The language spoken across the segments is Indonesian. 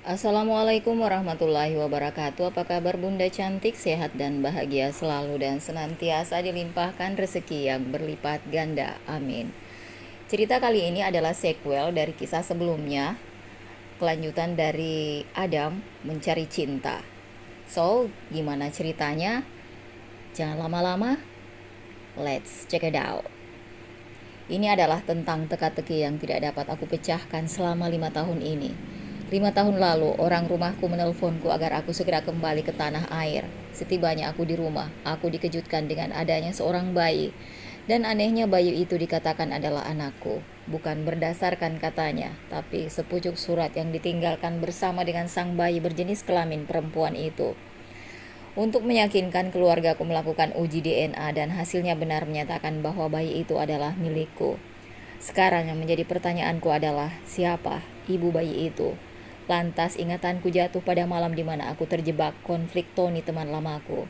Assalamualaikum warahmatullahi wabarakatuh. Apa kabar Bunda cantik, sehat dan bahagia selalu dan senantiasa dilimpahkan rezeki yang berlipat ganda. Amin. Cerita kali ini adalah sequel dari kisah sebelumnya, kelanjutan dari Adam mencari cinta. So, gimana ceritanya? Jangan lama-lama, let's check it out. Ini adalah tentang teka-teki yang tidak dapat aku pecahkan selama 5 tahun ini. 5 tahun lalu, orang rumahku menelponku agar aku segera kembali ke tanah air. Setibanya aku di rumah, aku dikejutkan dengan adanya seorang bayi. Dan anehnya bayi itu dikatakan adalah anakku. Bukan berdasarkan katanya, tapi sepucuk surat yang ditinggalkan bersama dengan sang bayi berjenis kelamin perempuan itu. Untuk meyakinkan keluargaku melakukan uji DNA dan hasilnya benar menyatakan bahwa bayi itu adalah milikku. Sekarang yang menjadi pertanyaanku adalah, siapa ibu bayi itu? Lantas ingatanku jatuh pada malam di mana aku terjebak konflik Tony teman lamaku.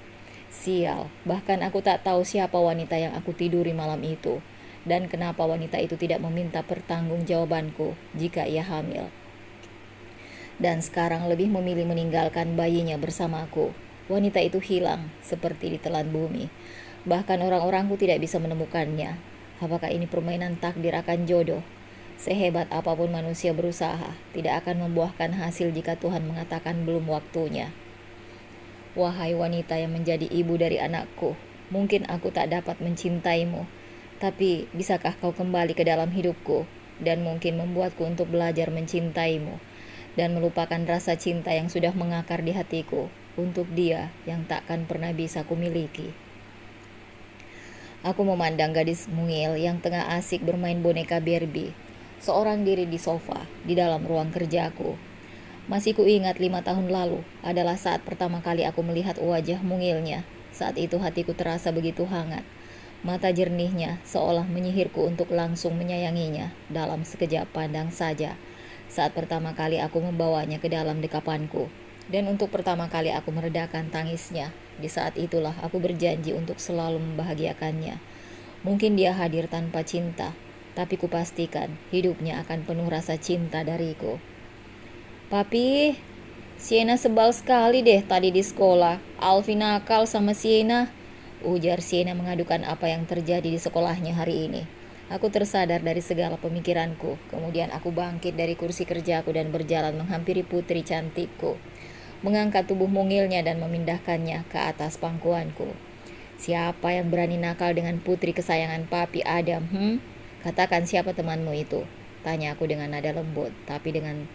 Sial, bahkan aku tak tahu siapa wanita yang aku tiduri malam itu. Dan kenapa wanita itu tidak meminta pertanggungjawabanku jika ia hamil. Dan sekarang lebih memilih meninggalkan bayinya bersamaku. Wanita itu hilang, seperti ditelan bumi. Bahkan orang-orangku tidak bisa menemukannya. Apakah ini permainan takdir akan jodoh? Sehebat apapun manusia berusaha, tidak akan membuahkan hasil jika Tuhan mengatakan belum waktunya. Wahai wanita yang menjadi ibu dari anakku, mungkin aku tak dapat mencintaimu, tapi bisakah kau kembali ke dalam hidupku dan mungkin membuatku untuk belajar mencintaimu dan melupakan rasa cinta yang sudah mengakar di hatiku untuk dia yang takkan pernah bisa kumiliki. Aku memandang gadis mungil yang tengah asik bermain boneka Barbie, seorang diri di sofa di dalam ruang kerjaku. Masih kuingat 5 tahun lalu adalah saat pertama kali aku melihat wajah mungilnya. Saat itu hatiku terasa begitu hangat. Mata jernihnya seolah menyihirku untuk langsung menyayanginya dalam sekejap pandang saja. Saat pertama kali aku membawanya ke dalam dekapanku. Dan untuk pertama kali aku meredakan tangisnya. Di saat itulah aku berjanji untuk selalu membahagiakannya. Mungkin dia hadir tanpa cinta, tapi kupastikan hidupnya akan penuh rasa cinta dariku. Papi, Siena sebal sekali deh tadi di sekolah. Alfi nakal sama Siena. Ujar Siena mengadukan apa yang terjadi di sekolahnya hari ini. Aku tersadar dari segala pemikiranku. Kemudian aku bangkit dari kursi kerjaku dan berjalan menghampiri putri cantikku. Mengangkat tubuh mungilnya dan memindahkannya ke atas pangkuanku. Siapa yang berani nakal dengan putri kesayangan papi Adam? Katakan siapa temanmu itu? Tanya aku dengan nada lembut, tapi dengan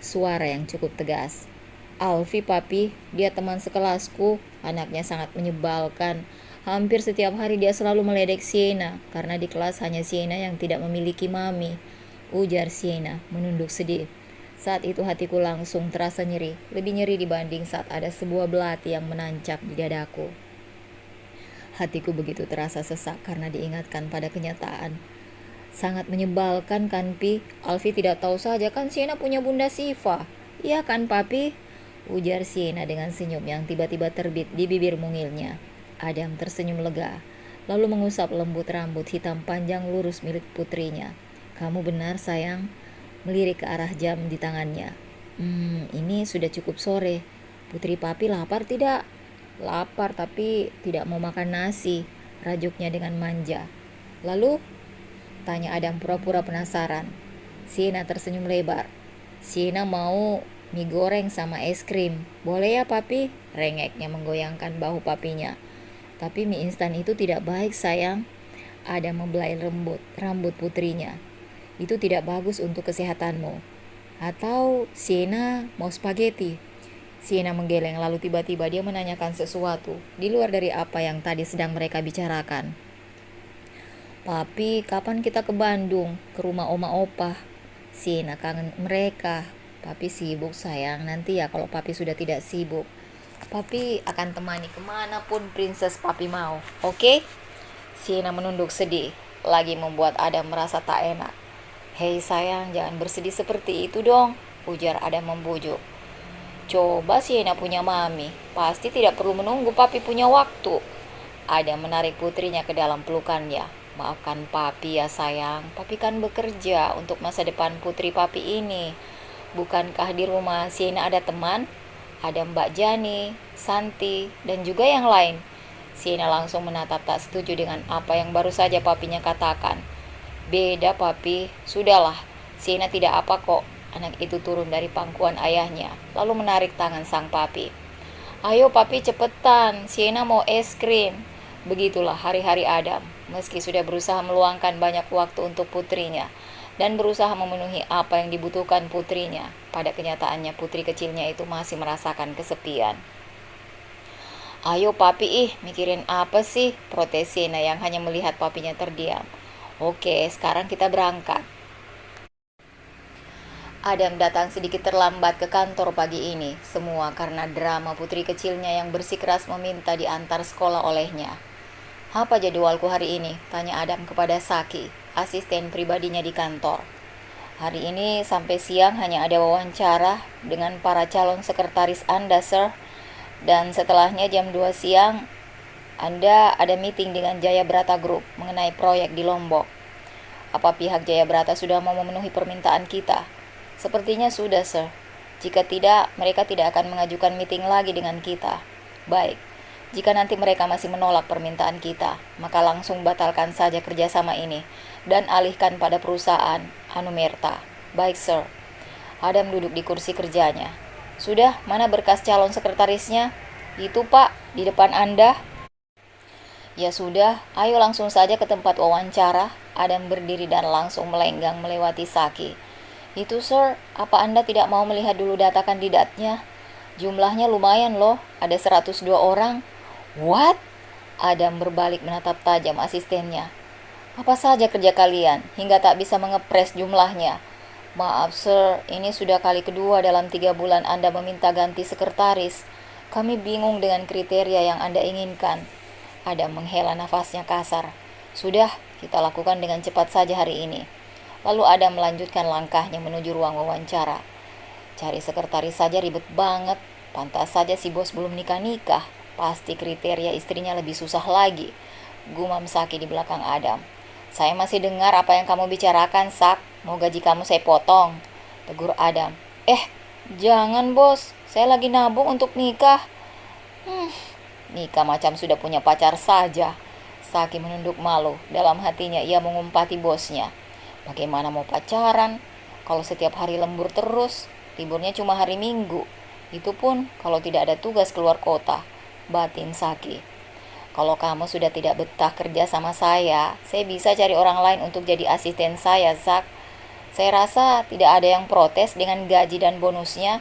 suara yang cukup tegas. Alfi papi, dia teman sekelasku. Anaknya sangat menyebalkan. Hampir setiap hari dia selalu meledek Siena, karena di kelas hanya Siena yang tidak memiliki mami. Ujar Siena menunduk sedih. Saat itu hatiku langsung terasa nyeri, lebih nyeri dibanding saat ada sebuah belati yang menancap di dadaku. Hatiku begitu terasa sesak karena diingatkan pada kenyataan. Sangat menyebalkan kan, Pi? Alfi tidak tahu saja kan Siena punya bunda Siva. Iya kan, Papi? Ujar Siena dengan senyum yang tiba-tiba terbit di bibir mungilnya. Adam tersenyum lega, lalu mengusap lembut rambut hitam panjang lurus milik putrinya. Kamu benar, sayang. Melirik ke arah jam di tangannya. Ini sudah cukup sore. Putri papi lapar tidak? Lapar tapi tidak mau makan nasi, rajuknya dengan manja. Lalu? Tanya Adam pura-pura penasaran. Siena tersenyum lebar. Siena mau mie goreng sama es krim. Boleh ya papi? Rengeknya menggoyangkan bahu papinya. Tapi mie instan itu tidak baik sayang. Adam membelai rambut putrinya. Itu tidak bagus untuk kesehatanmu. Atau Siena mau spaghetti? Siena menggeleng lalu tiba-tiba dia menanyakan sesuatu di luar dari apa yang tadi sedang mereka bicarakan. Papi, kapan kita ke Bandung? Ke rumah oma opa? Siena kangen mereka. Papi sibuk sayang, nanti ya kalau papi sudah tidak sibuk. Papi akan temani kemanapun princess papi mau, oke? Siena menunduk sedih, lagi membuat Adam merasa tak enak. Hei sayang, jangan bersedih seperti itu dong, ujar Adam membujuk. Coba Siena punya mami, pasti tidak perlu menunggu papi punya waktu. Adam menarik putrinya ke dalam pelukannya. Maafkan papi ya sayang, papi kan bekerja untuk masa depan putri papi ini. Bukankah di rumah Siena ada teman? Ada Mbak Jani, Santi, dan juga yang lain. Siena langsung menatap tak setuju dengan apa yang baru saja papinya katakan. Beda papi, sudahlah. Siena tidak apa kok. Anak itu turun dari pangkuan ayahnya, lalu menarik tangan sang papi. Ayo papi cepetan, Siena mau es krim. Begitulah hari-hari Adam, meski sudah berusaha meluangkan banyak waktu untuk putrinya dan berusaha memenuhi apa yang dibutuhkan putrinya. Pada kenyataannya putri kecilnya itu masih merasakan kesepian. Ayo papi mikirin apa sih? Protes Siena yang hanya melihat papinya terdiam. Oke, sekarang kita berangkat. Adam datang sedikit terlambat ke kantor pagi ini, semua karena drama putri kecilnya yang bersikeras meminta diantar sekolah olehnya. Apa jadwalku hari ini? Tanya Adam kepada Saki, asisten pribadinya di kantor. Hari ini sampai siang hanya ada wawancara dengan para calon sekretaris Anda, Sir. Dan setelahnya jam 2 siang, Anda ada meeting dengan Jaya Brata Group mengenai proyek di Lombok. Apa pihak Jaya Brata sudah mau memenuhi permintaan kita? Sepertinya sudah, Sir. Jika tidak, mereka tidak akan mengajukan meeting lagi dengan kita. Baik, jika nanti mereka masih menolak permintaan kita, maka langsung batalkan saja kerjasama ini dan alihkan pada perusahaan Hanumerta. Baik, Sir. Adam duduk di kursi kerjanya. Sudah, mana berkas calon sekretarisnya? Itu, Pak, di depan Anda. Ya sudah, ayo langsung saja ke tempat wawancara. Adam berdiri dan langsung melenggang melewati Saki. Itu, Sir, apa Anda tidak mau melihat dulu data kandidatnya? Jumlahnya lumayan loh, ada 102 orang. What? Adam berbalik menatap tajam asistennya. Apa saja kerja kalian, hingga tak bisa mengepres jumlahnya? Maaf, Sir, ini sudah kali kedua dalam 3 bulan Anda meminta ganti sekretaris. Kami bingung dengan kriteria yang Anda inginkan. Adam menghela nafasnya kasar. Sudah, kita lakukan dengan cepat saja hari ini. Lalu Adam melanjutkan langkahnya menuju ruang wawancara. Cari sekretaris saja ribet banget. Pantas saja si bos belum nikah-nikah. Pasti kriteria istrinya lebih susah lagi. Gumam Saki di belakang Adam. Saya masih dengar apa yang kamu bicarakan, Sak. Mau gaji kamu saya potong. Tegur Adam. Jangan bos. Saya lagi nabung untuk nikah. Nikah macam sudah punya pacar saja. Saki menunduk malu. Dalam hatinya ia mengumpati bosnya. Bagaimana mau pacaran? Kalau setiap hari lembur terus, liburnya cuma hari Minggu. Itu pun kalau tidak ada tugas keluar kota. Batin Saki. Kalau kamu sudah tidak betah kerja sama saya bisa cari orang lain untuk jadi asisten saya, Zak. Saya rasa tidak ada yang protes dengan gaji dan bonusnya,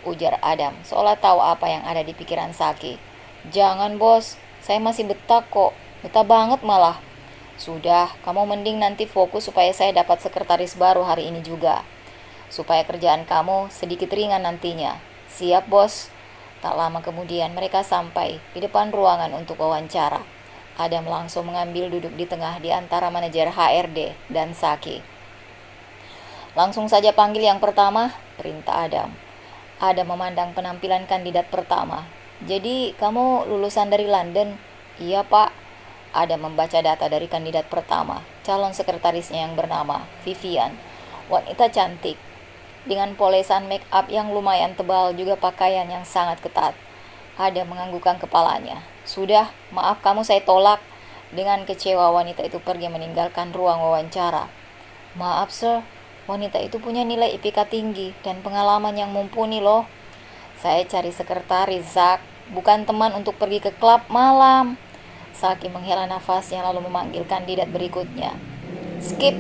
ujar Adam, seolah tahu apa yang ada di pikiran Saki. Jangan bos, saya masih betah kok. Betah banget malah. Sudah, kamu mending nanti fokus supaya saya dapat sekretaris baru hari ini juga. Supaya kerjaan kamu sedikit ringan nantinya. Siap, bos. Tak lama kemudian mereka sampai di depan ruangan untuk wawancara. Adam langsung mengambil duduk di tengah di antara manajer HRD dan Saki. Langsung saja panggil yang pertama, perintah Adam. Adam memandang penampilan kandidat pertama. Jadi, kamu lulusan dari London? Iya, Pak. Ada membaca data dari kandidat pertama, calon sekretarisnya yang bernama Vivian. Wanita cantik, dengan polesan make up yang lumayan tebal juga pakaian yang sangat ketat. Ada menganggukkan kepalanya. Sudah, maaf kamu saya tolak. Dengan kecewa wanita itu pergi meninggalkan ruang wawancara. Maaf sir, wanita itu punya nilai IPK tinggi dan pengalaman yang mumpuni loh. Saya cari sekretaris, Zak, bukan teman untuk pergi ke klub malam. Saki menghela nafasnya lalu memanggil kandidat berikutnya. Skip.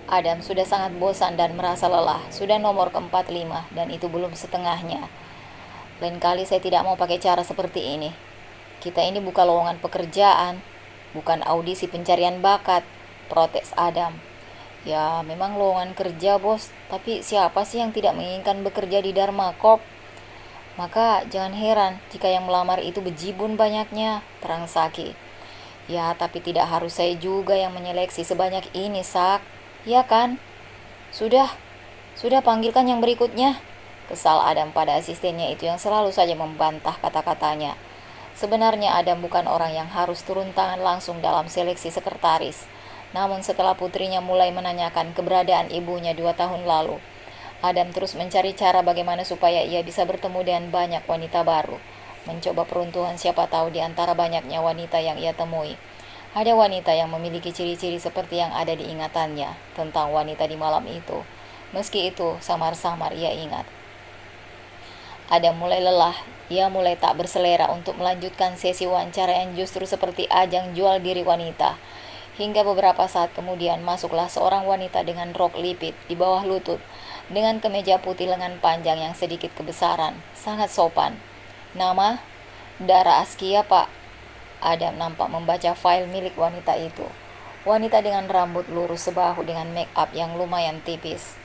Adam sudah sangat bosan dan merasa lelah. Sudah nomor ke-45 dan itu belum setengahnya. Lain kali saya tidak mau pakai cara seperti ini. Kita ini bukan lowongan pekerjaan, bukan audisi pencarian bakat, protes Adam. Ya memang lowongan kerja bos, tapi siapa sih yang tidak menginginkan bekerja di Dharma Corp? Maka jangan heran jika yang melamar itu bejibun banyaknya, terang Saki. Ya, tapi tidak harus saya juga yang menyeleksi sebanyak ini, Sak. Ya kan? Sudah panggilkan yang berikutnya. Kesal Adam pada asistennya itu yang selalu saja membantah kata-katanya. Sebenarnya Adam bukan orang yang harus turun tangan langsung dalam seleksi sekretaris. Namun setelah putrinya mulai menanyakan keberadaan ibunya 2 tahun lalu, Adam terus mencari cara bagaimana supaya ia bisa bertemu dengan banyak wanita baru. Mencoba peruntungan siapa tahu di antara banyaknya wanita yang ia temui. Ada wanita yang memiliki ciri-ciri seperti yang ada di ingatannya tentang wanita di malam itu. Meski itu, samar-samar ia ingat. Adam mulai lelah, ia mulai tak berselera untuk melanjutkan sesi wawancara yang justru seperti ajang jual diri wanita. Hingga beberapa saat kemudian masuklah seorang wanita dengan rok lipit di bawah lutut, dengan kemeja putih lengan panjang yang sedikit kebesaran, sangat sopan. Nama? Dara Askia, Pak. Adam nampak membaca file milik wanita itu. Wanita dengan rambut lurus sebahu dengan make up yang lumayan tipis.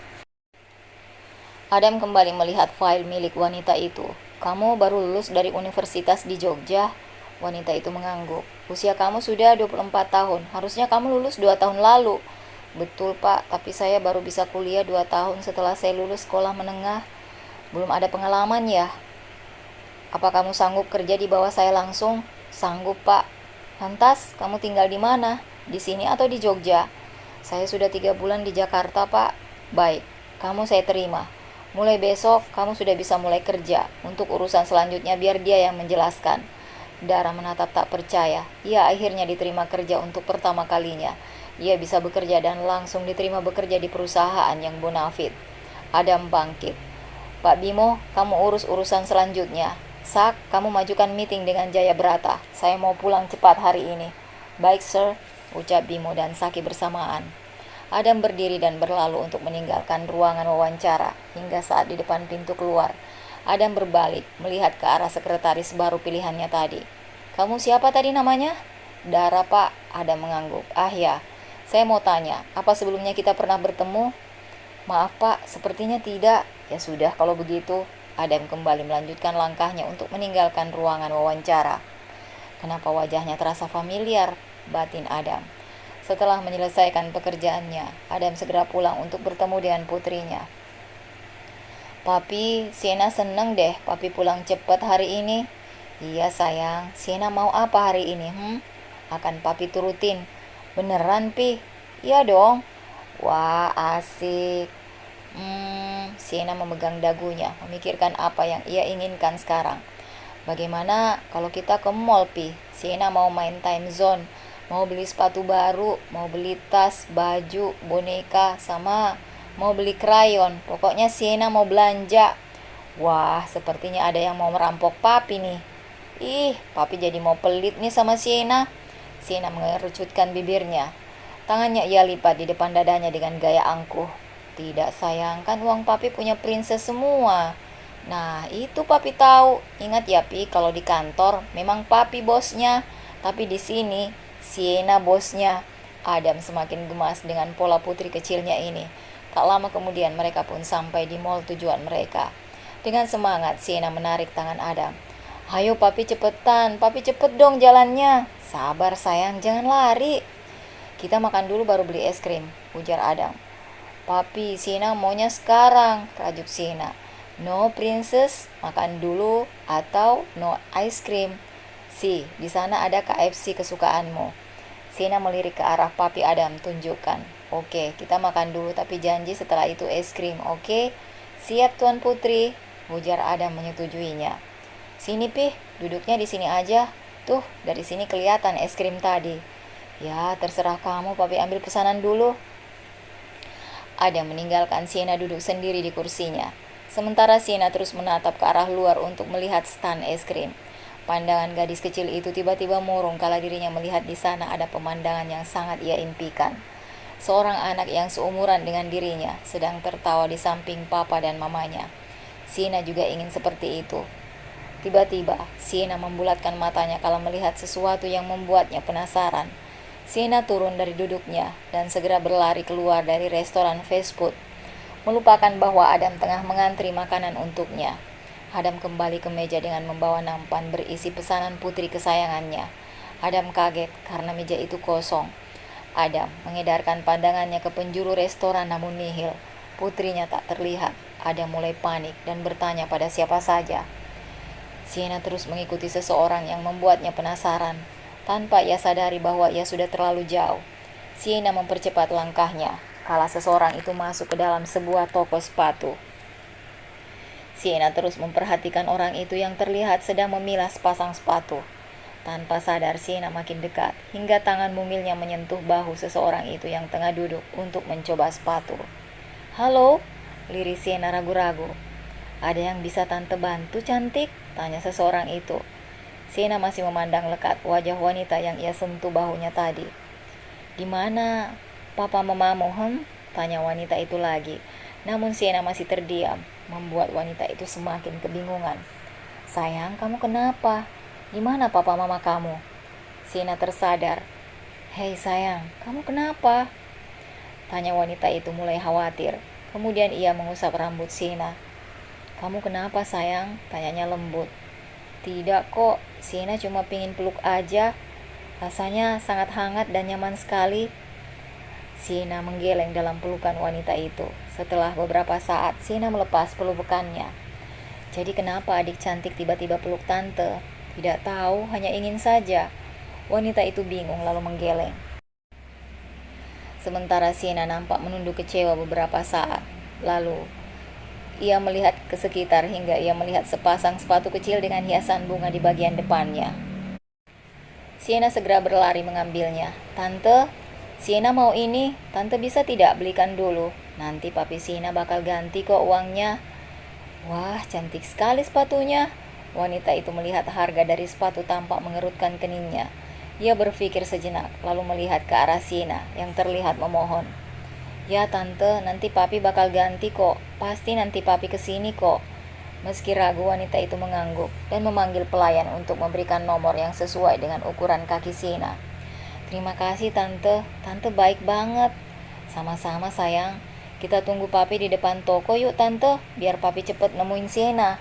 Adam kembali melihat file milik wanita itu. Kamu baru lulus dari universitas di Jogja? Wanita itu mengangguk. Usia kamu sudah 24 tahun. Harusnya kamu lulus 2 tahun lalu. Betul, Pak, tapi saya baru bisa kuliah 2 tahun setelah saya lulus sekolah menengah. Belum ada pengalaman ya? Apa kamu sanggup kerja di bawah saya langsung? Sanggup, Pak. Lantas, kamu tinggal di mana? Di sini atau di Jogja? Saya sudah 3 bulan di Jakarta, Pak. Baik, kamu saya terima. Mulai besok, kamu sudah bisa mulai kerja. Untuk urusan selanjutnya, biar dia yang menjelaskan. Dara menatap tak percaya. Ia akhirnya diterima kerja untuk pertama kalinya. Ia bisa bekerja dan langsung diterima bekerja di perusahaan yang bonafit. Adam bangkit. Pak Bimo, kamu urus urusan selanjutnya. Sak, kamu majukan meeting dengan Jaya Brata. Saya mau pulang cepat hari ini. Baik, sir, ucap Bimo dan Saki bersamaan. Adam berdiri dan berlalu untuk meninggalkan ruangan wawancara. Hingga saat di depan pintu keluar, Adam berbalik, melihat ke arah sekretaris baru pilihannya tadi. Kamu siapa tadi namanya? Dara, Pak. Adam mengangguk. Ah ya, saya mau tanya, apa sebelumnya kita pernah bertemu? Maaf, Pak, sepertinya tidak. Ya sudah, kalau begitu. Adam kembali melanjutkan langkahnya untuk meninggalkan ruangan wawancara. Kenapa wajahnya terasa familiar? Batin Adam. Setelah menyelesaikan pekerjaannya, Adam segera pulang untuk bertemu dengan putrinya. Papi, Siena seneng deh Papi pulang cepat hari ini. Iya sayang, Siena mau apa hari ini? Akan Papi turutin. Beneran, Pi? Iya dong. Wah, asik. Siena memegang dagunya, memikirkan apa yang ia inginkan sekarang. Bagaimana kalau kita ke mall, Pi? Siena mau main time zone, mau beli sepatu baru, mau beli tas, baju, boneka, sama mau beli krayon. Pokoknya Siena mau belanja. Wah, sepertinya ada yang mau merampok Papi nih. Ih, Papi jadi mau pelit nih sama Siena. Siena mengerucutkan bibirnya. Tangannya ia lipat di depan dadanya dengan gaya angkuh. Tidak sayang, kan uang Papi punya princess semua. Nah, itu Papi tahu. Ingat ya, Pi, kalau di kantor memang Papi bosnya, tapi di sini Siena bosnya. Adam semakin gemas dengan pola putri kecilnya ini. Tak lama kemudian mereka pun sampai di mall tujuan mereka. Dengan semangat, Siena menarik tangan Adam. Hayo Papi cepetan, Papi cepet dong jalannya. Sabar sayang, jangan lari. Kita makan dulu baru beli es krim, ujar Adam. Papi, Siena maunya sekarang, rajuk Siena. No princess, makan dulu atau no ice cream. Si, di sana ada KFC kesukaanmu. Siena melirik ke arah Papi Adam, tunjukkan. Oke, kita makan dulu tapi janji setelah itu es krim, oke? Siap Tuan Putri, ujar Adam menyetujuinya. Sini Pi, duduknya di sini aja. Tuh, dari sini kelihatan es krim tadi. Ya, terserah kamu, Papi ambil pesanan dulu. Adam meninggalkan Siena duduk sendiri di kursinya. Sementara Siena terus menatap ke arah luar untuk melihat stand es krim. Pandangan gadis kecil itu tiba-tiba murung kala dirinya melihat di sana ada pemandangan yang sangat ia impikan. Seorang anak yang seumuran dengan dirinya sedang tertawa di samping papa dan mamanya. Siena juga ingin seperti itu. Tiba-tiba, Siena membulatkan matanya kala melihat sesuatu yang membuatnya penasaran. Siena turun dari duduknya dan segera berlari keluar dari restoran fast food, melupakan bahwa Adam tengah mengantri makanan untuknya. Adam kembali ke meja dengan membawa nampan berisi pesanan putri kesayangannya. Adam kaget karena meja itu kosong. Adam mengedarkan pandangannya ke penjuru restoran namun nihil. Putrinya tak terlihat. Adam mulai panik dan bertanya pada siapa saja. Siena terus mengikuti seseorang yang membuatnya penasaran. Tanpa ia sadari bahwa ia sudah terlalu jauh, Siena mempercepat langkahnya. kala seseorang itu masuk ke dalam sebuah toko sepatu. Sienna terus memperhatikan orang itu yang terlihat sedang memilah sepasang sepatu. Tanpa sadar Sienna makin dekat, hingga tangan mungilnya menyentuh bahu seseorang itu yang tengah duduk untuk mencoba sepatu. "Halo?" liris Sienna ragu-ragu. "Ada yang bisa tante bantu, cantik?" tanya seseorang itu. Sienna masih memandang lekat wajah wanita yang ia sentuh bahunya tadi. "Di mana papa mamamu, tanya wanita itu lagi. Namun Sienna masih terdiam, membuat wanita itu semakin kebingungan. "Sayang, kamu kenapa? Di mana papa mama kamu?" Sienna tersadar. "Hei sayang, kamu kenapa?" tanya wanita itu mulai khawatir. Kemudian ia mengusap rambut Sienna. "Kamu kenapa sayang?" tanyanya lembut. "Tidak kok, Sienna cuma pingin peluk aja. Rasanya sangat hangat dan nyaman sekali." Sienna menggeleng dalam pelukan wanita itu. Setelah beberapa saat, Sienna melepas pelukannya. "Jadi kenapa adik cantik tiba-tiba peluk tante?" "Tidak tahu, hanya ingin saja." Wanita itu bingung lalu menggeleng. Sementara Sienna nampak menunduk kecewa beberapa saat. Lalu, ia melihat ke sekitar hingga ia melihat sepasang sepatu kecil dengan hiasan bunga di bagian depannya. Sienna segera berlari mengambilnya. "Tante, Sienna mau ini, tante bisa tidak belikan dulu? Nanti papi Sienna bakal ganti kok uangnya." "Wah, cantik sekali sepatunya." Wanita itu melihat harga dari sepatu tampak mengerutkan keningnya. Ia berpikir sejenak, lalu melihat ke arah Sienna yang terlihat memohon. "Ya tante, nanti papi bakal ganti kok. Pasti nanti papi kesini kok." Meski ragu, wanita itu mengangguk dan memanggil pelayan untuk memberikan nomor yang sesuai dengan ukuran kaki Sienna. "Terima kasih tante, tante baik banget." "Sama-sama sayang, kita tunggu papi di depan toko yuk tante, biar papi cepet nemuin Sienna."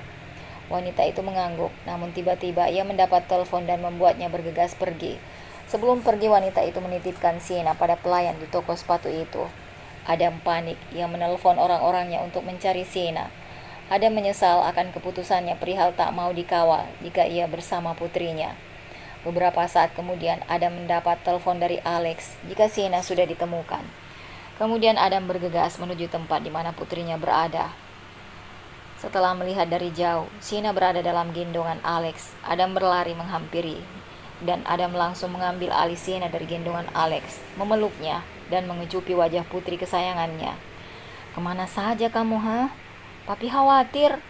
Wanita itu mengangguk, namun tiba-tiba ia mendapat telepon dan membuatnya bergegas pergi. Sebelum pergi, wanita itu menitipkan Sienna pada pelayan di toko sepatu itu. Adam panik, ia menelpon orang-orangnya untuk mencari Sienna. Adam menyesal akan keputusannya perihal tak mau dikawal jika ia bersama putrinya. Beberapa saat kemudian, Adam mendapat telepon dari Alex jika Sienna sudah ditemukan. Kemudian Adam bergegas menuju tempat di mana putrinya berada. Setelah melihat dari jauh, Sienna berada dalam gendongan Alex. Adam berlari menghampiri, dan Adam langsung mengambil alih Sienna dari gendongan Alex, memeluknya, dan mengecupi wajah putri kesayangannya. "Kemana saja kamu, Papi khawatir."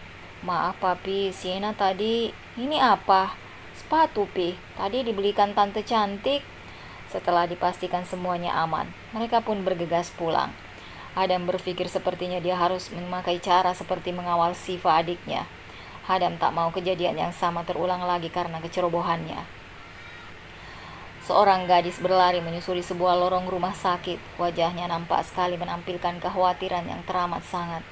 "Maaf papi, Sienna tadi..." "Ini apa?" "Sepatu, Pi. Tadi dibelikan tante cantik." Setelah dipastikan semuanya aman, mereka pun bergegas pulang. Adam berpikir sepertinya dia harus memakai cara seperti mengawal Siva adiknya. Adam tak mau kejadian yang sama terulang lagi karena kecerobohannya. Seorang gadis berlari menyusuri sebuah lorong rumah sakit. Wajahnya nampak sekali menampilkan kekhawatiran yang teramat sangat.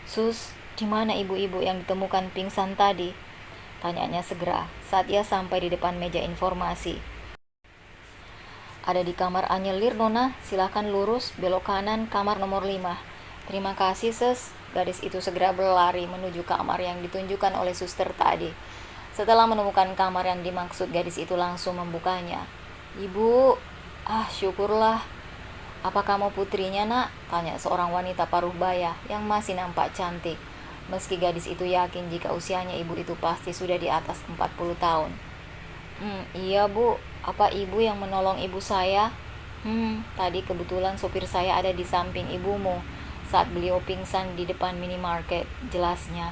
"Sus, di mana ibu-ibu yang ditemukan pingsan tadi?" tanyanya segera saat ia sampai di depan meja informasi. "Ada di kamar Anyelir, Nona. Silakan lurus, belok kanan, kamar nomor 5. "Terima kasih, Sus." Gadis itu segera berlari menuju kamar yang ditunjukkan oleh suster tadi. Setelah menemukan kamar yang dimaksud, gadis itu langsung membukanya. "Ibu." Syukurlah." "Apa kamu putrinya, Nak?" tanya seorang wanita paruh baya yang masih nampak cantik. Meski gadis itu yakin jika usianya ibu itu pasti sudah di atas 40 tahun. Iya Bu, apa ibu yang menolong ibu saya?" Tadi kebetulan sopir saya ada di samping ibumu saat beliau pingsan di depan minimarket," jelasnya.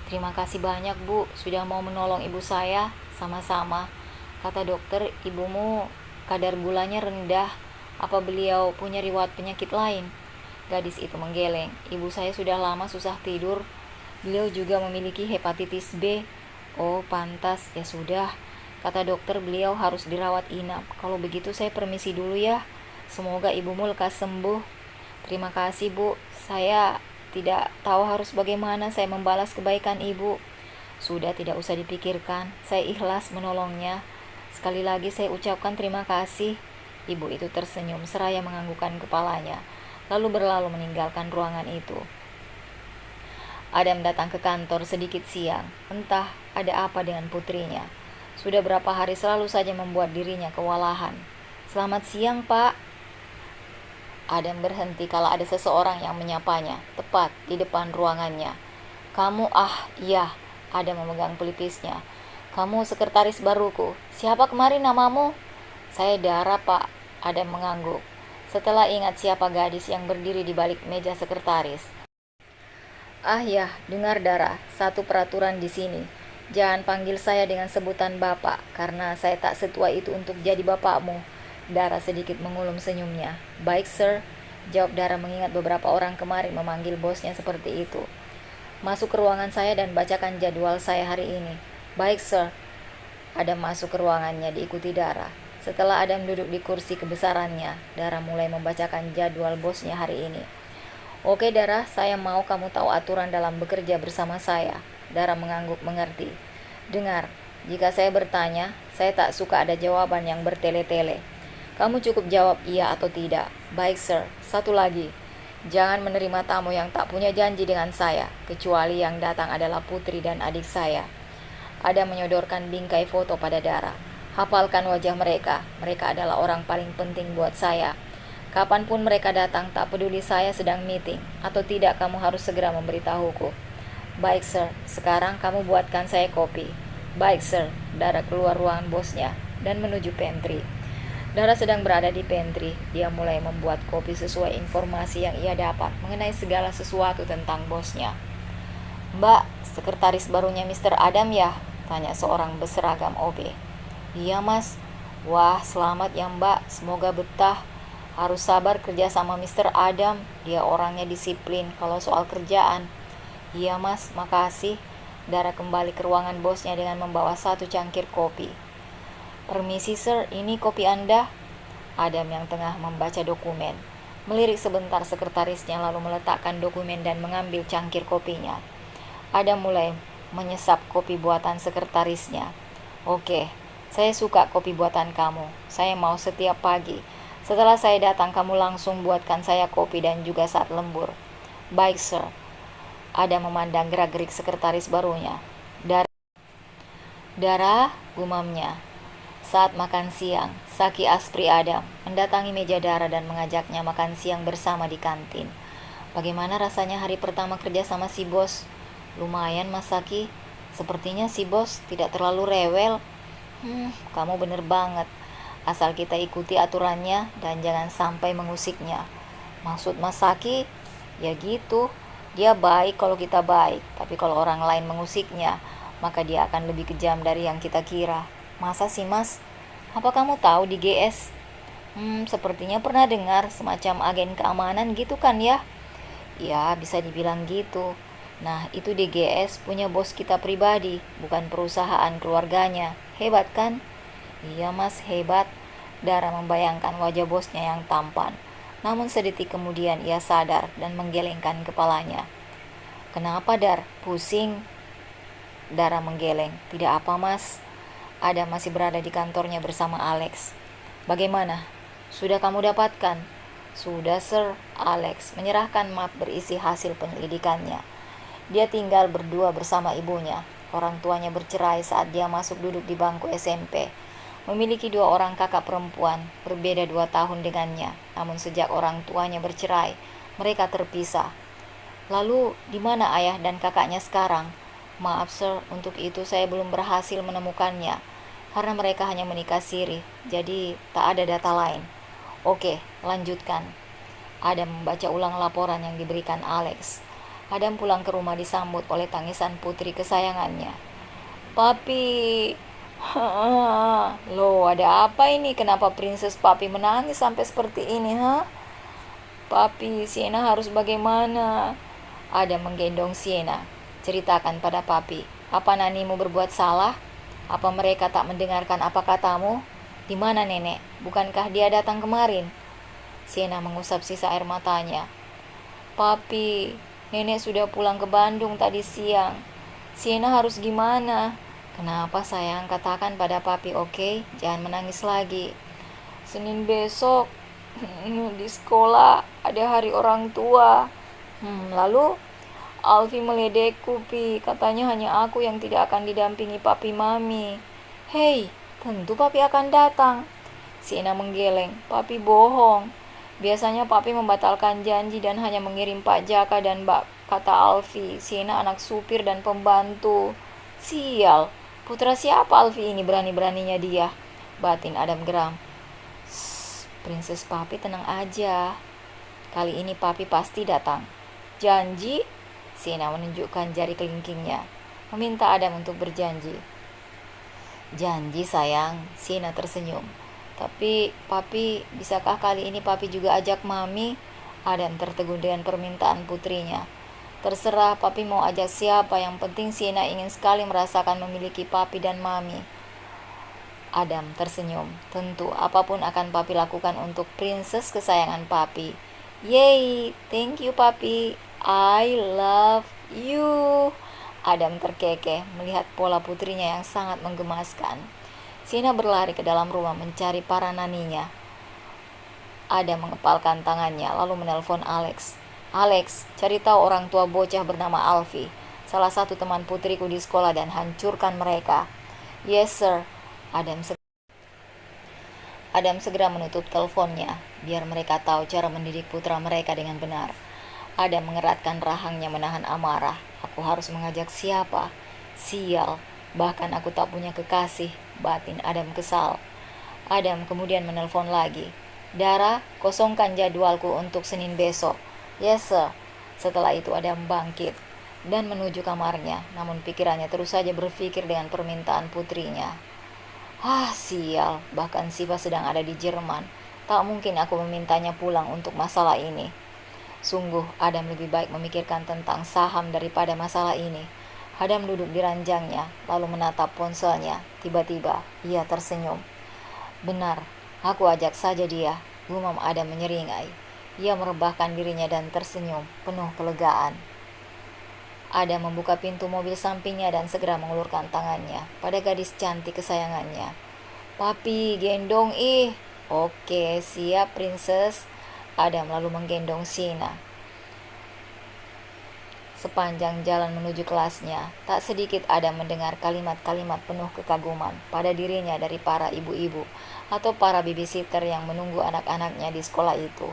"Terima kasih banyak Bu, sudah mau menolong ibu saya." "Sama-sama. Kata dokter, ibumu kadar gulanya rendah. Apa beliau punya riwayat penyakit lain?" Gadis itu menggeleng. "Ibu saya sudah lama susah tidur. Beliau juga memiliki hepatitis B." "Oh, pantas. Ya sudah. Kata dokter beliau harus dirawat inap. Kalau begitu saya permisi dulu ya. Semoga ibumu lekas sembuh." "Terima kasih Bu. Saya tidak tahu harus bagaimana saya membalas kebaikan ibu." "Sudah, tidak usah dipikirkan. Saya ikhlas menolongnya. Sekali lagi saya ucapkan terima kasih." Ibu itu tersenyum seraya menganggukkan kepalanya, lalu berlalu meninggalkan ruangan itu. Adam datang ke kantor sedikit siang. Entah ada apa dengan putrinya. Sudah berapa hari selalu saja membuat dirinya kewalahan. "Selamat siang, Pak." Adam berhenti kala ada seseorang yang menyapanya, tepat di depan ruangannya. "Kamu, iya." Adam memegang pelipisnya. "Kamu sekretaris baruku. Siapa kemarin namamu?" "Saya Dara, Pak." Adam mengangguk. Setelah ingat siapa gadis yang berdiri di balik meja sekretaris. "Ah ya, dengar Dara, satu peraturan di sini. Jangan panggil saya dengan sebutan Bapak, karena saya tak setua itu untuk jadi bapakmu." Dara sedikit mengulum senyumnya. "Baik, Sir," jawab Dara mengingat beberapa orang kemarin memanggil bosnya seperti itu. "Masuk ke ruangan saya dan bacakan jadwal saya hari ini." "Baik, Sir." Adam masuk ke ruangannya diikuti Dara. Setelah Adam duduk di kursi kebesarannya, Dara mulai membacakan jadwal bosnya hari ini. "Oke Dara, saya mau kamu tahu aturan dalam bekerja bersama saya." Dara mengangguk mengerti. "Dengar, jika saya bertanya, saya tak suka ada jawaban yang bertele-tele. Kamu cukup jawab iya atau tidak." "Baik Sir." "Satu lagi, jangan menerima tamu yang tak punya janji dengan saya, kecuali yang datang adalah putri dan adik saya." Ada menyodorkan bingkai foto pada Dara. "Hafalkan wajah mereka, mereka adalah orang paling penting buat saya. Kapanpun mereka datang, tak peduli saya sedang meeting atau tidak, kamu harus segera memberitahuku." "Baik Sir, sekarang kamu buatkan saya kopi." "Baik Sir." Dara keluar ruangan bosnya dan menuju pantry. Dara sedang berada di pantry. Dia mulai membuat kopi sesuai informasi yang ia dapat mengenai segala sesuatu tentang bosnya. "Mbak, sekretaris barunya Mr. Adam ya?" tanya seorang berseragam OB. "Iya Mas." "Wah, selamat ya Mbak, semoga betah. Harus sabar kerja sama Mr. Adam, dia orangnya disiplin kalau soal kerjaan." "Iya Mas, makasih." Dara kembali ke ruangan bosnya dengan membawa satu cangkir kopi. "Permisi Sir, ini kopi Anda." Adam yang tengah membaca dokumen melirik sebentar sekretarisnya lalu meletakkan dokumen dan mengambil cangkir kopinya. Adam mulai menyesap kopi buatan sekretarisnya. "Oke, saya suka kopi buatan kamu. Saya mau setiap pagi setelah saya datang kamu langsung buatkan saya kopi dan juga saat lembur." "Baik Sir." Adam memandang gerak-gerik sekretaris barunya. Dara," gumamnya. Saat makan siang, Saki Aspri Adam mendatangi meja Dara dan mengajaknya makan siang bersama di kantin. "Bagaimana rasanya hari pertama kerja sama si bos?" "Lumayan Mas Saki. Sepertinya si bos tidak terlalu rewel." Kamu bener banget. Asal kita ikuti aturannya dan jangan sampai mengusiknya." "Maksud Mas Saki?" "Ya gitu. Dia baik kalau kita baik, tapi kalau orang lain mengusiknya, maka dia akan lebih kejam dari yang kita kira." "Masa sih Mas? Apa kamu tahu di GS?" Sepertinya pernah dengar, semacam agen keamanan gitu kan ya?" "Ya, bisa dibilang gitu. Nah, itu di GS punya bos kita pribadi, bukan perusahaan keluarganya. Hebat kan?" "Iya Mas, hebat." Dara membayangkan wajah bosnya yang tampan. Namun sedetik kemudian ia sadar dan menggelengkan kepalanya. "Kenapa Dar? Pusing?" Dara menggeleng. "Tidak apa Mas." Adam masih berada di kantornya bersama Alex. "Bagaimana? Sudah kamu dapatkan?" "Sudah Sir." Alex menyerahkan map berisi hasil penyelidikannya. Dia tinggal berdua bersama ibunya. Orang tuanya bercerai saat dia masuk duduk di bangku SMP. Memiliki 2 orang kakak perempuan, berbeda 2 tahun dengannya. Namun sejak orang tuanya bercerai, mereka terpisah. "Lalu, di mana ayah dan kakaknya sekarang?" "Maaf Sir, untuk itu saya belum berhasil menemukannya. Karena mereka hanya menikah siri, jadi tak ada data lain." "Oke, lanjutkan." Adam membaca ulang laporan yang diberikan Alex. Adam pulang ke rumah disambut oleh tangisan putri kesayangannya. "Papi." "Loh, ada apa ini? Kenapa Princess Papi menangis sampai seperti ini, ha?" "Papi, Sienna harus bagaimana?" Adam menggendong Sienna. "Ceritakan pada Papi, apa Nanimu berbuat salah? Apa mereka tak mendengarkan apa katamu? Di mana nenek? Bukankah dia datang kemarin?" Sienna mengusap sisa air matanya. "Papi, nenek sudah pulang ke Bandung tadi siang. Sienna harus gimana?" "Kenapa sayang? Katakan pada Papi, oke? Jangan menangis lagi." "Senin besok di sekolah ada hari orang tua." Lalu?" "Alfi meledekku, Pi. Katanya hanya aku yang tidak akan didampingi Papi Mami." "Hei, tentu Papi akan datang." Sienna menggeleng. "Papi bohong." Biasanya papi membatalkan janji dan hanya mengirim Pak Jaka dan Mbak, kata Alfi. Siena anak supir dan pembantu. Sial, putra siapa Alfi ini, berani-beraninya dia? Batin Adam geram. Princess papi tenang aja. Kali ini papi pasti datang. Janji? Siena menunjukkan jari kelingkingnya, meminta Adam untuk berjanji. Janji sayang, Siena tersenyum. Tapi papi, bisakah kali ini papi juga ajak mami? Adam tertegun dengan permintaan putrinya. Terserah papi mau ajak siapa, yang penting Siena ingin sekali merasakan memiliki papi dan mami. Adam tersenyum. Tentu, apapun akan papi lakukan untuk princess kesayangan papi. Yeay, thank you papi. I love you. Adam terkekeh melihat pola putrinya yang sangat menggemaskan. Siena berlari ke dalam rumah mencari para naninya. Adam mengepalkan tangannya lalu menelpon Alex. Alex, cari tahu orang tua bocah bernama Alfi, salah satu teman putriku di sekolah, dan hancurkan mereka. Yes sir. Adam segera menutup teleponnya, biar mereka tahu cara mendidik putra mereka dengan benar. Adam mengeratkan rahangnya menahan amarah. Aku harus mengajak siapa? Sial, bahkan aku tak punya kekasih, batin Adam kesal. Adam kemudian menelpon lagi. Dara, kosongkan jadwalku untuk Senin besok. Yes sir. Setelah itu Adam bangkit dan menuju kamarnya, namun pikirannya terus saja berpikir dengan permintaan putrinya. Sial, bahkan Siva sedang ada di Jerman. Tak mungkin aku memintanya pulang untuk masalah ini. Sungguh, Adam lebih baik memikirkan tentang saham daripada masalah ini. Adam duduk di ranjangnya, lalu menatap ponselnya. Tiba-tiba, ia tersenyum. Benar, aku ajak saja dia, gumam Adam menyeringai. Ia merebahkan dirinya dan tersenyum, penuh kelegaan. Adam membuka pintu mobil sampingnya dan segera mengulurkan tangannya pada gadis cantik kesayangannya. Papi, gendong ih. Oke, siap princess. Adam lalu menggendong Siena. Sepanjang jalan menuju kelasnya, tak sedikit Adam mendengar kalimat-kalimat penuh kekaguman pada dirinya dari para ibu-ibu atau para babysitter yang menunggu anak-anaknya di sekolah itu.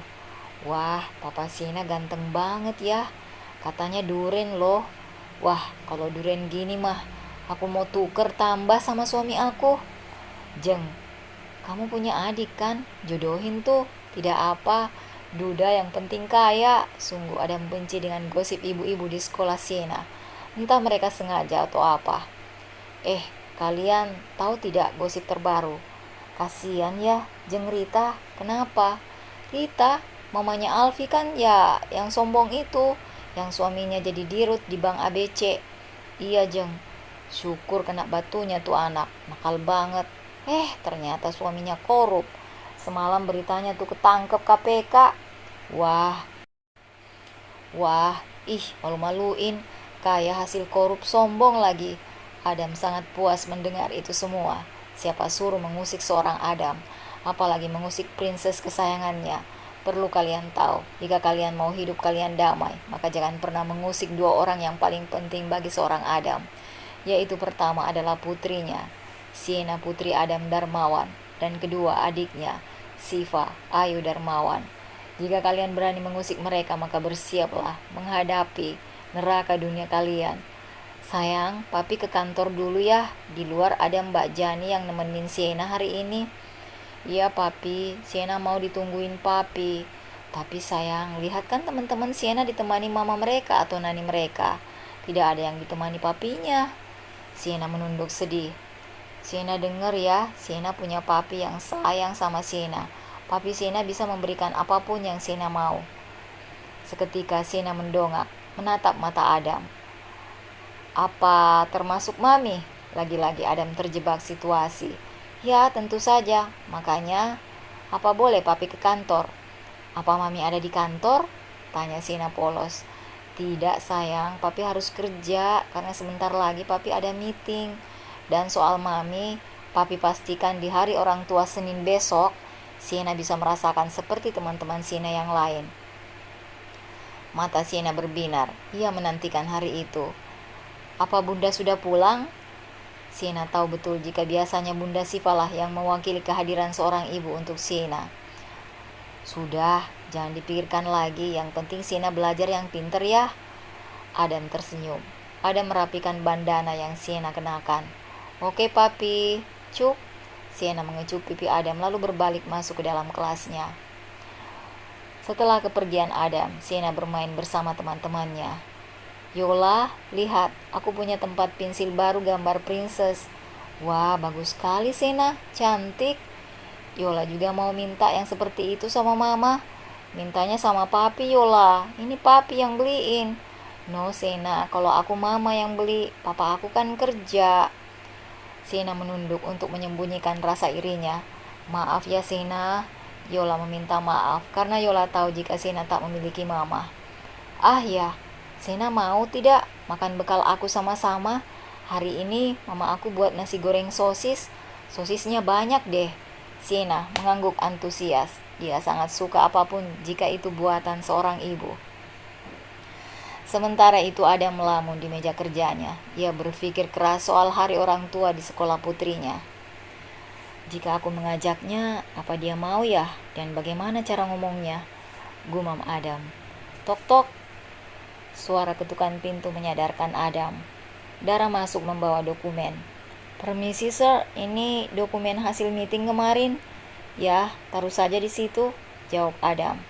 Wah, Papa Siena ganteng banget ya. Katanya duren loh. Wah, kalau duren gini mah, aku mau tuker tambah sama suami aku. Jeng, kamu punya adik kan? Jodohin tuh. Tidak apa, duda yang penting kaya. Sungguh Adam benci dengan gosip ibu-ibu di sekolah Siena. Entah mereka sengaja atau apa. Kalian tahu tidak gosip terbaru? Kasian ya, Jeng Rita. Kenapa? Rita, mamanya Alfi kan ya, yang sombong itu, yang suaminya jadi dirut di Bank ABC. Iya Jeng, syukur kena batunya tuh anak, nakal banget. Ternyata suaminya korup. Semalam beritanya tuh ketangkep KPK. Wah, malu-maluin, kayak hasil korup sombong lagi. Adam sangat puas mendengar itu semua. Siapa suruh mengusik seorang Adam, apalagi mengusik princess kesayangannya. Perlu kalian tahu, jika kalian mau hidup kalian damai, maka jangan pernah mengusik dua orang yang paling penting bagi seorang Adam, yaitu pertama adalah putrinya, Siena putri Adam Darmawan, dan kedua adiknya, Siva Ayu Darmawan. Jika kalian berani mengusik mereka, maka bersiaplah menghadapi neraka dunia kalian. Sayang, papi ke kantor dulu ya. Di luar ada Mbak Jani yang nemenin Siena hari ini. Iya papi, Siena mau ditungguin papi. Tapi sayang, lihat kan teman-teman Siena ditemani mama mereka atau nani mereka. Tidak ada yang ditemani papinya. Siena menunduk sedih. Siena denger ya, Siena punya papi yang sayang sama Siena. Papi Siena bisa memberikan apapun yang Siena mau. Seketika Siena mendongak, menatap mata Adam. Apa termasuk mami? Lagi-lagi Adam terjebak situasi. Ya, tentu saja. Makanya, apa boleh papi ke kantor? Apa mami ada di kantor? Tanya Siena polos. Tidak sayang, papi harus kerja karena sebentar lagi papi ada meeting. Dan soal mami, papi pastikan di hari orang tua Senin besok, Siena bisa merasakan seperti teman-teman Siena yang lain. Mata Siena berbinar, ia menantikan hari itu. Apa bunda sudah pulang? Siena tahu betul jika biasanya Bunda Siva lah yang mewakili kehadiran seorang ibu untuk Siena. Sudah, jangan dipikirkan lagi. Yang penting Siena belajar yang pinter ya. Adam tersenyum. Adam merapikan bandana yang Siena kenakan. Oke papi, cuk. Siena mengecup pipi Adam lalu berbalik masuk ke dalam kelasnya. Setelah kepergian Adam, Siena bermain bersama teman-temannya. Yola, lihat, aku punya tempat pensil baru gambar princess. Wah, bagus sekali Siena, cantik. Yola juga mau minta yang seperti itu sama mama. Mintanya sama papi Yola, ini papi yang beliin. No Siena, kalau aku mama yang beli, papa aku kan kerja. Siena menunduk untuk menyembunyikan rasa irinya. Maaf ya Siena, Yola meminta maaf karena Yola tahu jika Siena tak memiliki mama. Ah ya, Siena mau tidak makan bekal aku sama-sama? Hari ini mama aku buat nasi goreng sosis. Sosisnya banyak deh. Siena mengangguk antusias. Dia sangat suka apapun jika itu buatan seorang ibu. Sementara itu Adam melamun di meja kerjanya. Ia berpikir keras soal hari orang tua di sekolah putrinya. Jika aku mengajaknya, apa dia mau ya? Dan bagaimana cara ngomongnya? Gumam Adam. Tok tok. Suara ketukan pintu menyadarkan Adam. Dara masuk membawa dokumen. Permisi sir, ini dokumen hasil meeting kemarin. Ya, taruh saja di situ, jawab Adam.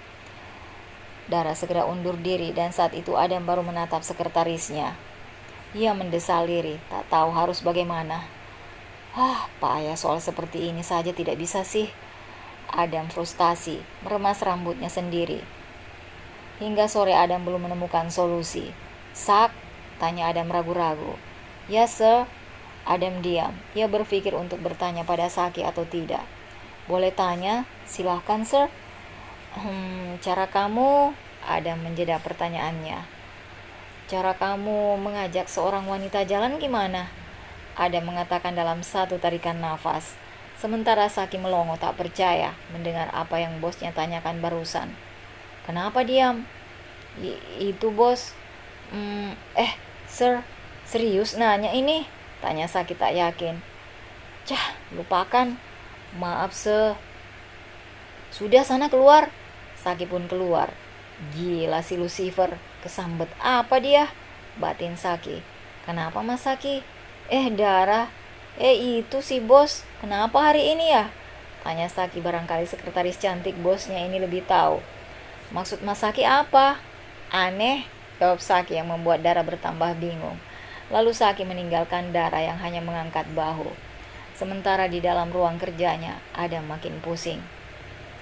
Dara segera undur diri dan saat itu Adam baru menatap sekretarisnya. Ia mendesah lirih, tak tahu harus bagaimana. Pak Ayah soal seperti ini saja tidak bisa sih. Adam frustasi, meremas rambutnya sendiri. Hingga sore Adam belum menemukan solusi. Sak, tanya Adam ragu-ragu. Ya sir. Adam diam. Ia berpikir untuk bertanya pada Saki atau tidak. Boleh tanya? Silahkan sir. Cara kamu? Adam menjeda pertanyaannya. Cara kamu mengajak seorang wanita jalan gimana? Adam mengatakan dalam satu tarikan nafas. Sementara Saki melongo tak percaya mendengar apa yang bosnya tanyakan barusan. Kenapa diam? Itu bos. Sir, serius nanya ini? Tanya Saki tak yakin. Lupakan. Maaf sir. Sudah sana keluar. Saki pun keluar. Gila si Lucifer, kesambet apa dia? Batin Saki. Kenapa Mas Saki? Dara. Itu si bos. Kenapa hari ini ya? Tanya Saki, barangkali sekretaris cantik bosnya ini lebih tahu. Maksud Mas Saki apa? Aneh, jawab Saki yang membuat Dara bertambah bingung. Lalu Saki meninggalkan Dara yang hanya mengangkat bahu. Sementara di dalam ruang kerjanya, Adam makin pusing.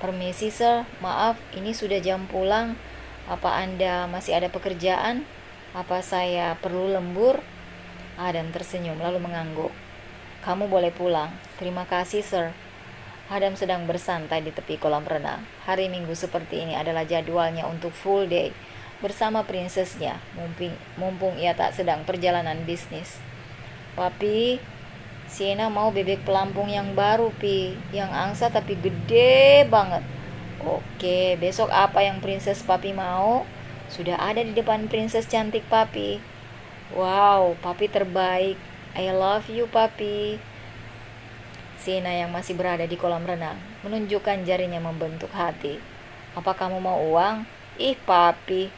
Permisi sir, maaf, ini sudah jam pulang. Apa Anda masih ada pekerjaan? Apa saya perlu lembur? Adam tersenyum lalu mengangguk. Kamu boleh pulang. Terima kasih sir. Adam sedang bersantai di tepi kolam renang. Hari Minggu seperti ini adalah jadwalnya untuk full day bersama prinsesnya, mumpung ia tak sedang perjalanan bisnis. Papi, Siena mau bebek pelampung yang baru pi, yang angsa tapi gede banget. Oke, besok apa yang princess papi mau? Sudah ada di depan princess cantik papi. Wow, papi terbaik. I love you papi. Siena yang masih berada di kolam renang menunjukkan jarinya membentuk hati. Apa kamu mau uang? Ih papi,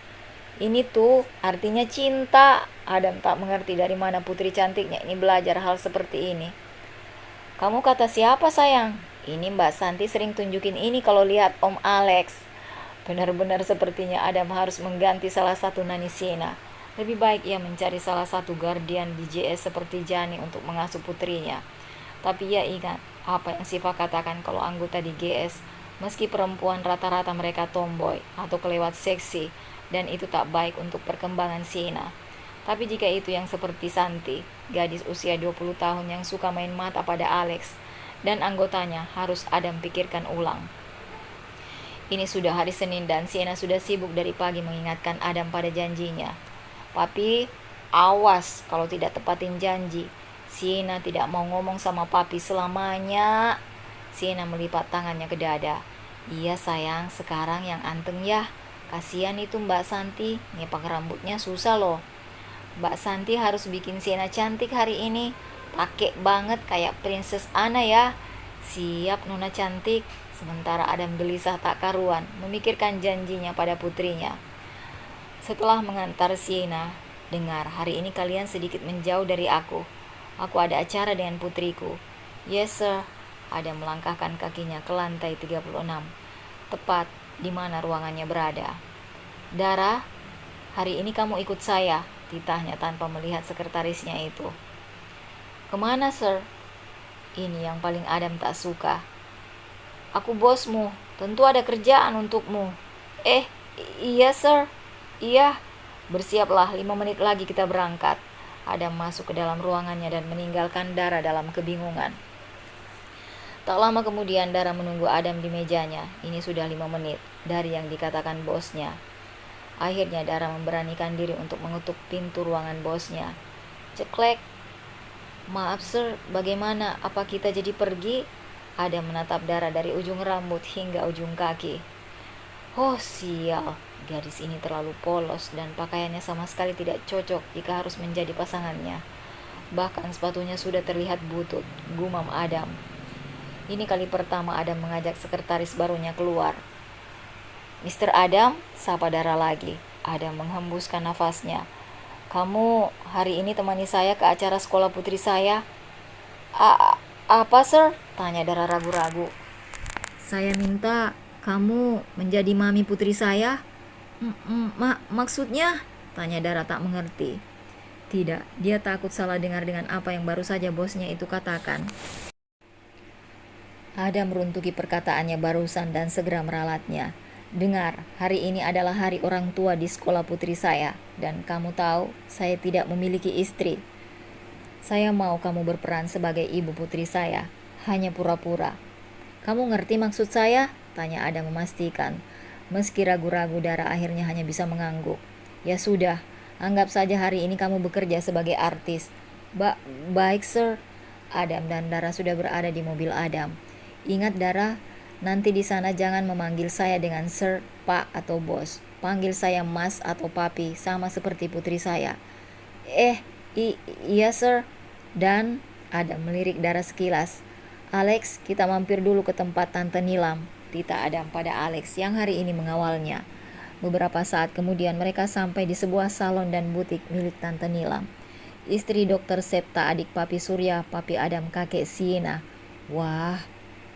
ini tuh artinya cinta. Adam tak mengerti dari mana putri cantiknya ini belajar hal seperti ini. Kamu kata siapa sayang? Ini Mbak Santi sering tunjukin ini kalau lihat Om Alex. Benar-benar sepertinya Adam harus mengganti salah satu nani Siena. Lebih baik ia mencari salah satu guardian di JS seperti Jani untuk mengasuh putrinya. Tapi ia ingat apa yang Siva katakan kalau anggota di GS, meski perempuan rata-rata mereka tomboy atau kelewat seksi, dan itu tak baik untuk perkembangan Siena. Tapi jika itu yang seperti Santi, gadis usia 20 tahun yang suka main mata pada Alex, dan anggotanya harus Adam pikirkan ulang. Ini sudah hari Senin dan Siena sudah sibuk dari pagi mengingatkan Adam pada janjinya. Papi, awas kalau tidak tepatin janji. Siena tidak mau ngomong sama papi selamanya. Siena melipat tangannya ke dada. Iya sayang, sekarang yang anteng ya. Kasihan itu Mbak Santi, ngepak rambutnya susah loh. Mbak Santi harus bikin Siena cantik hari ini. Pakai banget kayak Princess Anna ya. Siap Nona cantik. Sementara Adam gelisah tak karuan memikirkan janjinya pada putrinya. Setelah mengantar Sienna, dengar, hari ini kalian sedikit menjauh dari aku. Aku ada acara dengan putriku. Yes, sir. Adam melangkahkan kakinya ke lantai 36, tepat di mana ruangannya berada. Dara, hari ini kamu ikut saya, titahnya tanpa melihat sekretarisnya itu. Kemana, sir? Ini yang paling Adam tak suka. Aku bosmu, tentu ada kerjaan untukmu. Iya, sir. Iya, bersiaplah, 5 menit lagi kita berangkat. Adam masuk ke dalam ruangannya dan meninggalkan Dara dalam kebingungan. Tak lama kemudian Dara menunggu Adam di mejanya. Ini sudah 5 menit dari yang dikatakan bosnya. Akhirnya Dara memberanikan diri untuk mengetuk pintu ruangan bosnya. Ceklek. Maaf sir, bagaimana? Apa kita jadi pergi? Adam menatap Dara dari ujung rambut hingga ujung kaki. Oh sial, gadis ini terlalu polos dan pakaiannya sama sekali tidak cocok jika harus menjadi pasangannya. Bahkan sepatunya sudah terlihat butut, gumam Adam. Ini kali pertama Adam mengajak sekretaris barunya keluar. Mr. Adam, sapa Dara lagi. Adam menghembuskan nafasnya. Kamu hari ini temani saya ke acara sekolah putri saya. Apa, sir? Tanya Dara ragu-ragu. Saya minta kamu menjadi mami putri saya. Maksudnya? Tanya Dara tak mengerti. Tidak, dia takut salah dengar dengan apa yang baru saja bosnya itu katakan. Adam meruntuki perkataannya barusan dan segera meralatnya. Dengar, hari ini adalah hari orang tua di sekolah putri saya. Dan kamu tahu, saya tidak memiliki istri. Saya mau kamu berperan sebagai ibu putri saya. Hanya pura-pura. Kamu ngerti maksud saya? Tanya Adam memastikan. Meski ragu-ragu, Dara akhirnya hanya bisa mengangguk. Ya sudah, anggap saja hari ini kamu bekerja sebagai artis. Baik, sir. Adam dan Dara sudah berada di mobil Adam. Ingat Dara, nanti di sana jangan memanggil saya dengan sir, pak, atau bos. Panggil saya mas atau papi, sama seperti putri saya. Iya sir. Dan Adam melirik Dara sekilas. Alex, kita mampir dulu ke tempat Tante Nilam, tita Adam pada Alex yang hari ini mengawalnya. Beberapa saat kemudian mereka sampai di sebuah salon dan butik milik Tante Nilam. Istri Dr. Septa, adik Papi Surya, Papi Adam, kakek Sienna. Wah,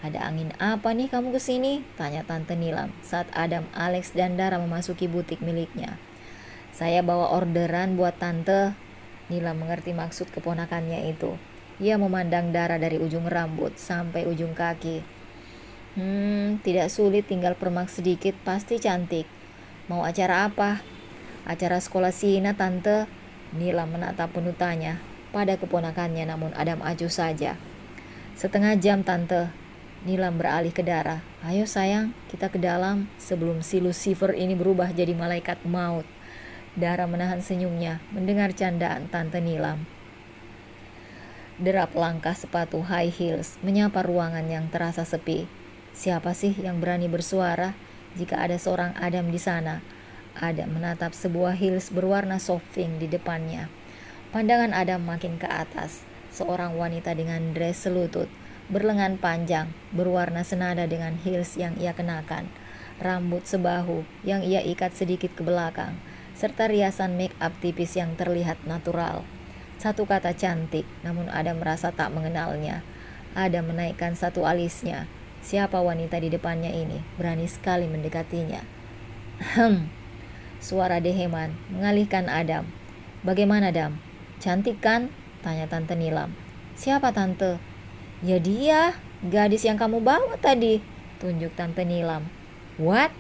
ada angin apa nih kamu kesini? Tanya Tante Nilam saat Adam, Alex, dan Dara memasuki butik miliknya. Saya bawa orderan buat Tante. Nilam mengerti maksud keponakannya itu. Ia memandang Dara dari ujung rambut sampai ujung kaki. Tidak sulit, tinggal permak sedikit, pasti cantik. Mau acara apa? Acara sekolah Sienna, Tante. Nilam menatap penutanya pada keponakannya, namun Adam acuh saja. Setengah jam, Tante. Nilam beralih ke Dara. Ayo sayang, kita ke dalam sebelum si Lucifer ini berubah jadi malaikat maut. Dara menahan senyumnya mendengar candaan Tante Nilam. Derap langkah sepatu high heels menyapa ruangan yang terasa sepi. Siapa sih yang berani bersuara jika ada seorang Adam di sana? Adam menatap sebuah heels berwarna soft pink di depannya. Pandangan Adam makin ke atas. Seorang wanita dengan dress selutut, berlengan panjang, berwarna senada dengan heels yang ia kenakan, rambut sebahu yang ia ikat sedikit ke belakang, serta riasan make up tipis yang terlihat natural. Satu kata cantik, namun Adam merasa tak mengenalnya. Adam menaikkan satu alisnya. Siapa wanita di depannya ini? Berani sekali mendekatinya. Suara Deheman mengalihkan Adam. Bagaimana, Dam? Cantik kan? Tanya Tante Nilam. Siapa, Tante? Ya dia, gadis yang kamu bawa tadi, tunjuk Tante Nilam. What?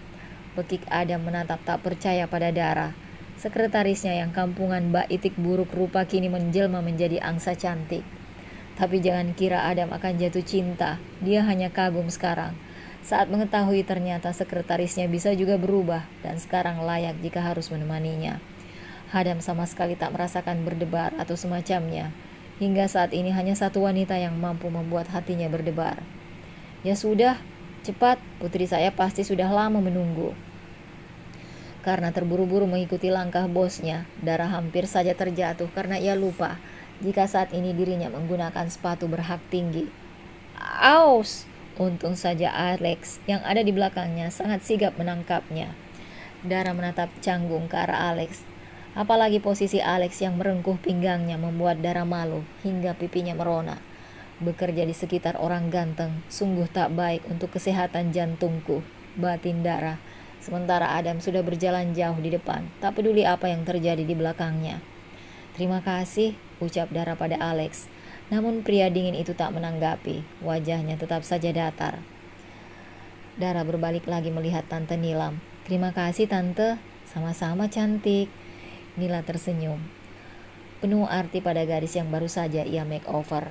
Bekik Adam menatap tak percaya pada Dara. Sekretarisnya yang kampungan Mbak Itik buruk rupa kini menjelma menjadi angsa cantik. Tapi jangan kira Adam akan jatuh cinta, dia hanya kagum sekarang. Saat mengetahui ternyata sekretarisnya bisa juga berubah dan sekarang layak jika harus menemaninya. Adam sama sekali tak merasakan berdebar atau semacamnya. Hingga saat ini hanya satu wanita yang mampu membuat hatinya berdebar. Ya sudah, cepat, putri saya pasti sudah lama menunggu. Karena terburu-buru mengikuti langkah bosnya, Dara hampir saja terjatuh karena ia lupa jika saat ini dirinya menggunakan sepatu berhak tinggi. Aus! Untung saja Alex yang ada di belakangnya sangat sigap menangkapnya. Dara menatap canggung ke arah Alex. Apalagi posisi Alex yang merengkuh pinggangnya membuat Dara malu hingga pipinya merona. Bekerja di sekitar orang ganteng sungguh tak baik untuk kesehatan jantungku, batin Dara. Sementara Adam sudah berjalan jauh di depan, tak peduli apa yang terjadi di belakangnya. Terima kasih, ucap Dara pada Alex. Namun pria dingin itu tak menanggapi, wajahnya tetap saja datar. Dara berbalik lagi melihat Tante Nilam. Terima kasih Tante, sama-sama cantik. Nila tersenyum, penuh arti pada gadis yang baru saja ia makeover.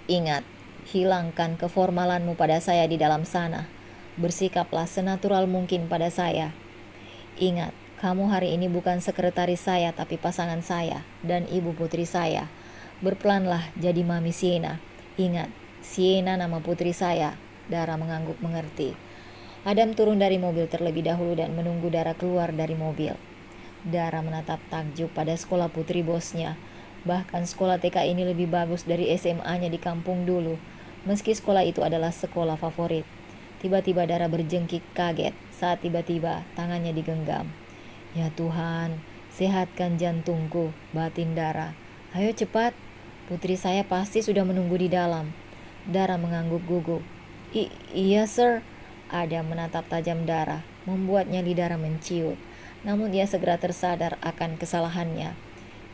Ingat, hilangkan keformalanmu pada saya di dalam sana. Bersikaplah senatural mungkin pada saya. Ingat, kamu hari ini bukan sekretaris saya tapi pasangan saya dan ibu putri saya. Berpelanlah jadi Mami Siena. Ingat, Siena nama putri saya. Dara mengangguk mengerti. Adam turun dari mobil terlebih dahulu dan menunggu Dara keluar dari mobil. Dara menatap takjub pada sekolah putri bosnya. Bahkan sekolah TK ini lebih bagus dari SMA-nya di kampung dulu. Meski sekolah itu adalah sekolah favorit. Tiba-tiba Dara berjengkik kaget saat tiba-tiba tangannya digenggam. Ya Tuhan, sehatkan jantungku, batin Dara. Ayo cepat, putri saya pasti sudah menunggu di dalam. Dara mengangguk gugup. Iya sir. Adam menatap tajam Dara, membuat nyali Dara menciut. Namun ia segera tersadar akan kesalahannya.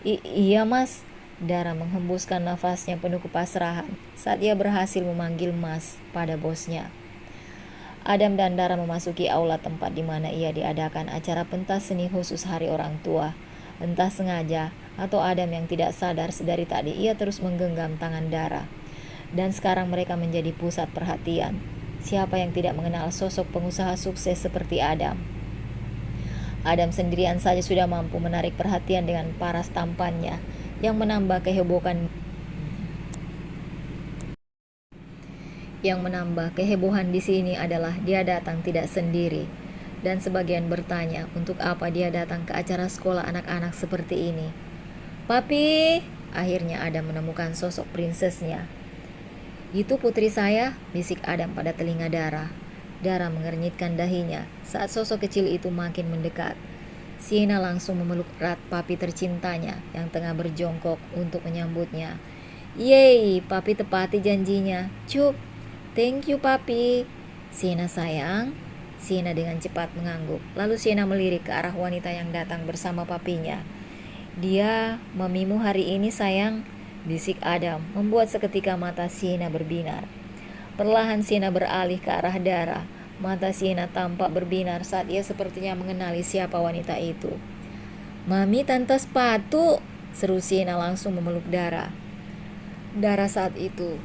Iya mas. Dara menghembuskan nafasnya penuh kepasrahan saat ia berhasil memanggil mas pada bosnya. Adam dan Dara memasuki aula tempat di mana ia diadakan acara pentas seni khusus hari orang tua. Entah sengaja atau Adam yang tidak sadar sedari tadi ia terus menggenggam tangan Dara. Dan sekarang mereka menjadi pusat perhatian. Siapa yang tidak mengenal sosok pengusaha sukses seperti Adam? Adam sendirian saja sudah mampu menarik perhatian dengan paras tampannya yang menambah kehebohan di sini adalah dia datang tidak sendiri. Dan sebagian bertanya untuk apa dia datang ke acara sekolah anak-anak seperti ini. Papi, akhirnya Adam menemukan sosok prinsesnya. Itu putri saya, bisik Adam pada telinga Dara. Dara mengernyitkan dahinya saat sosok kecil itu makin mendekat. Siena langsung memeluk erat papi tercintanya yang tengah berjongkok untuk menyambutnya. Yeay, papi tepati janjinya. Cup, thank you papi. Siena sayang. Siena dengan cepat mengangguk. Lalu Siena melirik ke arah wanita yang datang bersama papinya. Dia mamimu hari ini sayang, bisik Adam, membuat seketika mata Siena berbinar. Perlahan Siena beralih ke arah Dara. Mata Siena tampak berbinar saat ia sepertinya mengenali siapa wanita itu. Mami tante sepatu, seru Siena langsung memeluk Dara. Dara saat itu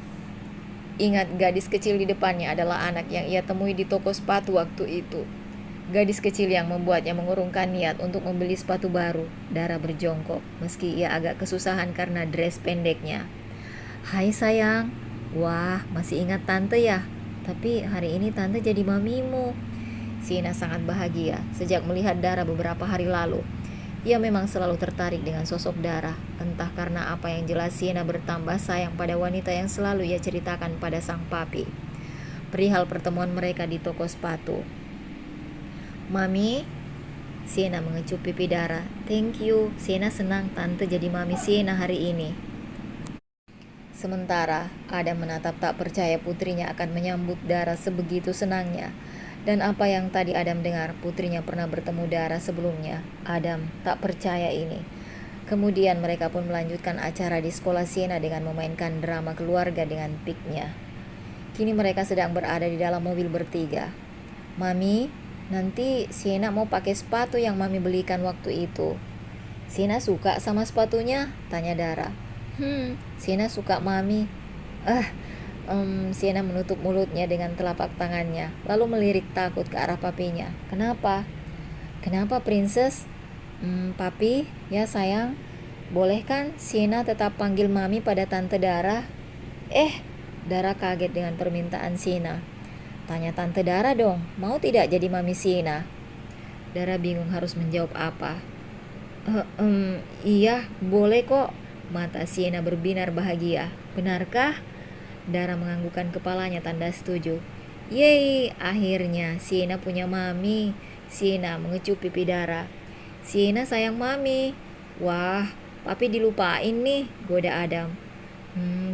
ingat gadis kecil di depannya adalah anak yang ia temui di toko sepatu waktu itu. Gadis kecil yang membuatnya mengurungkan niat untuk membeli sepatu baru. Dara berjongkok meski ia agak kesusahan karena dress pendeknya. Hai sayang. Wah, masih ingat tante ya? Tapi hari ini tante jadi mamimu. Siena sangat bahagia sejak melihat Dara beberapa hari lalu. Ia memang selalu tertarik dengan sosok Dara. Entah karena apa yang jelas Siena bertambah sayang pada wanita yang selalu ia ceritakan pada sang papi. Perihal pertemuan mereka di toko sepatu. Mami, Siena mengecup pipi Dara. Thank you, Siena senang tante jadi mami Siena hari ini. Sementara Adam menatap tak percaya putrinya akan menyambut Dara sebegitu senangnya. Dan apa yang tadi Adam dengar, putrinya pernah bertemu Dara sebelumnya. Adam tak percaya ini. Kemudian mereka pun melanjutkan acara di sekolah Siena dengan memainkan drama keluarga dengan piknya. Kini mereka sedang berada di dalam mobil bertiga. Mami, nanti Siena mau pakai sepatu yang Mami belikan waktu itu. Siena suka sama sepatunya? Tanya Dara. Siena suka Mami. Siena menutup mulutnya dengan telapak tangannya, lalu melirik takut ke arah papinya. Kenapa? Kenapa princess? Papi, ya sayang. Boleh kan Siena tetap panggil Mami pada Tante Dara? Dara kaget dengan permintaan Siena. Tanya Tante Dara dong, mau tidak jadi Mami Siena? Dara bingung harus menjawab apa. Iya, boleh kok. Mata Siena berbinar bahagia. Benarkah? Dara menganggukkan kepalanya tanda setuju. Yeay, akhirnya Siena punya mami. Siena mengecup pipi Dara. Siena sayang mami. Wah, papi dilupain nih, goda Adam.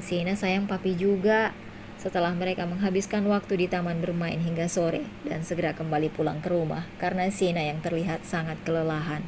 Siena sayang papi juga. Setelah mereka menghabiskan waktu di taman bermain hingga sore dan segera kembali pulang ke rumah karena Siena yang terlihat sangat kelelahan.